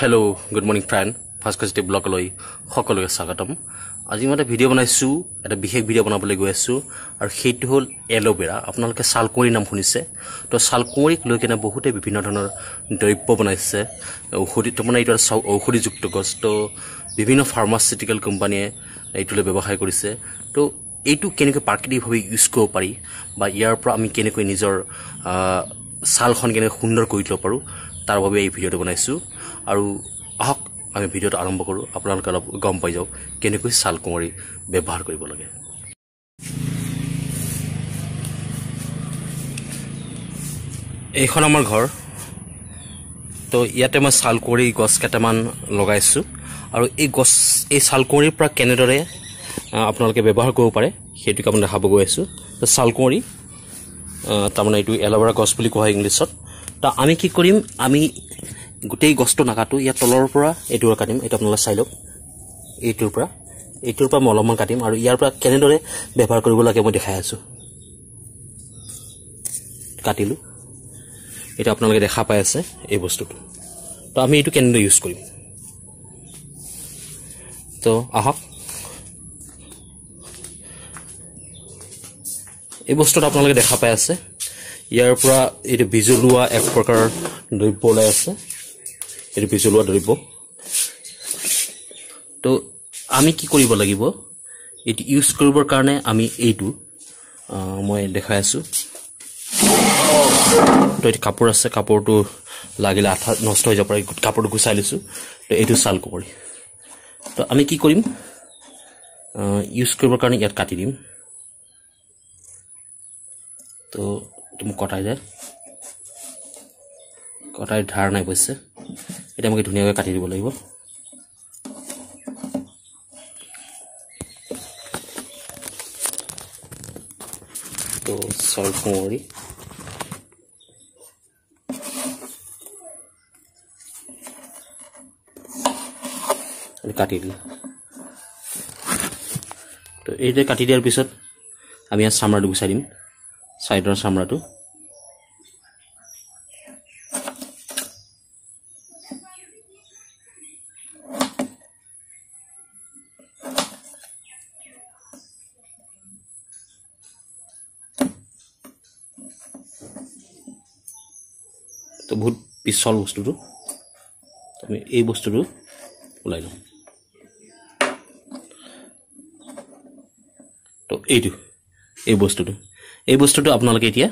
Hello good morning friend फास्टकास्टी blog লৈ সকলোকে স্বাগতম। আজি মই এটা ভিডিও বনাইছো, এটা বিশেষ ভিডিও বনাবলৈ গৈ আছো আৰু সেইটো হল এলোভেৰা। আপোনালোকে সালকুঁৱৰী নাম শুনিছে তো সালকুঁৱৰীক লৈ কেনে বহুতে বিভিন্ন ধৰণৰ দ্ৰব্য বনাইছে। ঔষধি মানে এটা ঔষধিযুক্ত গছ তো বিভিন্ন ফাৰ্মাচিউটিকেল কোম্পানীয়ে এইটোলৈ ব্যৱহাৰ কৰিছে। তো এইটো কেনেকৈ প্ৰাকৃতিকভাৱে ইউজ কৰিব পাৰি বা ইয়াৰ পৰা আমি কেনেকৈ নিজৰ ছালখন কেনেকৈ সুন্দৰ কৰি ল'ব পাৰোঁ তাৰ বাবে এই ভিডিওটো বনাইছো। আৰু আহক আমি ভিডিওটো আৰম্ভ কৰোঁ, আপোনালোকে অলপ গম পাই যাওক কেনেকৈ সালকুঁৱৰী ব্যৱহাৰ কৰিব লাগে। এইখন আমাৰ ঘৰ, তো ইয়াতে মই সালকুঁৱৰী গছ কেইটামান লগাইছোঁ আৰু এই সালকুঁৱৰীৰ পৰা কেনেদৰে আপোনালোকে ব্যৱহাৰ কৰিব পাৰে সেইটোকে আপুনি দেখাব গৈ আছোঁ। তো সালকুঁৱৰী তাৰমানে এইটো এল'ভেৰা গছ বুলি কোৱা হয় ইংলিছত। তো আমি কি কৰিম, আমি গোটেই গছটো নাকাটো, ইয়াৰ তলৰ পৰা এইটোৰ কাটিম। এইটো আপোনালোকে চাই লওক, এইটোৰ পৰা মই অলপমান কাটিম আৰু ইয়াৰ পৰা কেনেদৰে ব্যৱহাৰ কৰিব লাগে মই দেখাই আছোঁ। কাটিলোঁ, এইটো আপোনালোকে দেখা পাই আছে এই বস্তুটো। তো আমি এইটো কেনেদৰে ইউজ কৰিম, তো আহক। এই বস্তুটো আপোনালোকে দেখা পাই আছে, ইয়াৰ পৰা এইটো বিজলুৱা এক প্ৰকাৰৰ দ্ৰব্য ওলাই আছে। এইটো বিজলুৱা দ্ৰব্য। তো আমি কি কৰিব লাগিব, এইটো ইউজ কৰিবৰ কাৰণে আমি এইটো মই দেখাই আছোঁ। তো এইটো কাপোৰ আছে, কাপোৰটো লাগিলে আঠা নষ্ট হৈ যাব পাৰে, কাপোৰটো গুচাই লৈছোঁ। তো এইটো সালকুঁৱৰী। তো আমি কি কৰিম, ইউজ কৰিবৰ কাৰণে ইয়াত কাটি দিম। তো এইটো মোক কটাই যায়, কটাই ধাৰ নাই পইছে। এতিয়া মোক ধুনীয়াকৈ কাটি দিব লাগিব। তো সালকুঁৱৰী কাটি দিলোঁ। তো এইটোৱে কাটি দিয়াৰ পিছত আমি ইয়াত চামৰাটো গুচাই দিম, চাইডৰ চামৰাটো। তো বহুত পিছল বস্তুটো, আমি এই বস্তুটো ওলাই লওঁ। তো এই বস্তুটো আপোনালোকে এতিয়া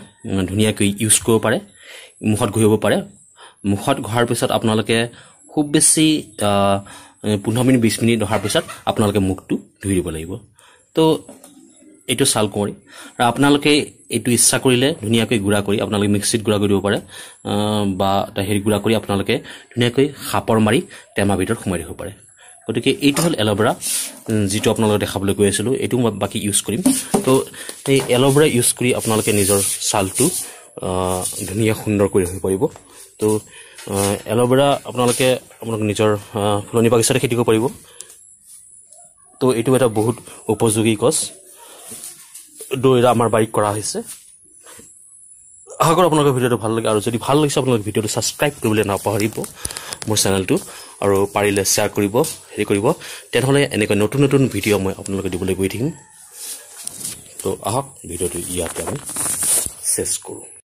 ধুনীয়াকৈ ইউজ কৰিব পাৰে, মুখত ঘঁহিব পাৰে। মুখত ঘঁহাৰ পিছত আপোনালোকে খুব বেছি 15 মিনিট 20 মিনিট অহাৰ পিছত আপোনালোকে মুখটো ধুই দিব লাগিব। তো এইটো সালকুঁৱৰী। আৰু আপোনালোকে এইটো ইচ্ছা কৰিলে ধুনীয়াকৈ গুড়া কৰি আপোনালোকে মিক্সিত গুড়া কৰি দিব পাৰে, বা হেৰি গুড়া কৰি আপোনালোকে ধুনীয়াকৈ সাপৰ মাৰি টেমাৰ ভিতৰত সোমাই দিব পাৰে। গতিকে এইটো হ'ল এল'ভেৰা, যিটো আপোনালোকে দেখাবলৈ গৈ আছিলোঁ। এইটো মই বাকী ইউজ কৰিম। তো এই এল'ভেৰা ইউজ কৰি আপোনালোকে নিজৰ ছালটো ধুনীয়া সুন্দৰ কৰি ৰাখিব পাৰিব। তো এল'ভেৰা আপোনালোকে নিজৰ ফুলনি বাগিচাতে খেতি কৰিব পাৰিব। তো এইটো এটা বহুত উপযোগী গছ, আমাৰ বাৰীত কৰা হৈছে। আশা কৰোঁ আপোনালোকৰ ভিডিঅ'টো ভাল লাগে, আৰু যদি ভাল লাগিছে আপোনালোকে ভিডিঅ'টো ছাবস্ক্ৰাইব কৰিবলৈ নাপাহৰিব মোৰ চেনেলটো, আৰু পাৰিলে শ্বেয়াৰ কৰিব, হেৰি কৰিব। তেনেহ'লে এনেকৈ নতুন নতুন ভিডিঅ' মই আপোনালোকে দিবলৈ গৈ থাকিম। তো আহক ভিডিঅ'টো ইয়াতে আমি চেছ কৰোঁ।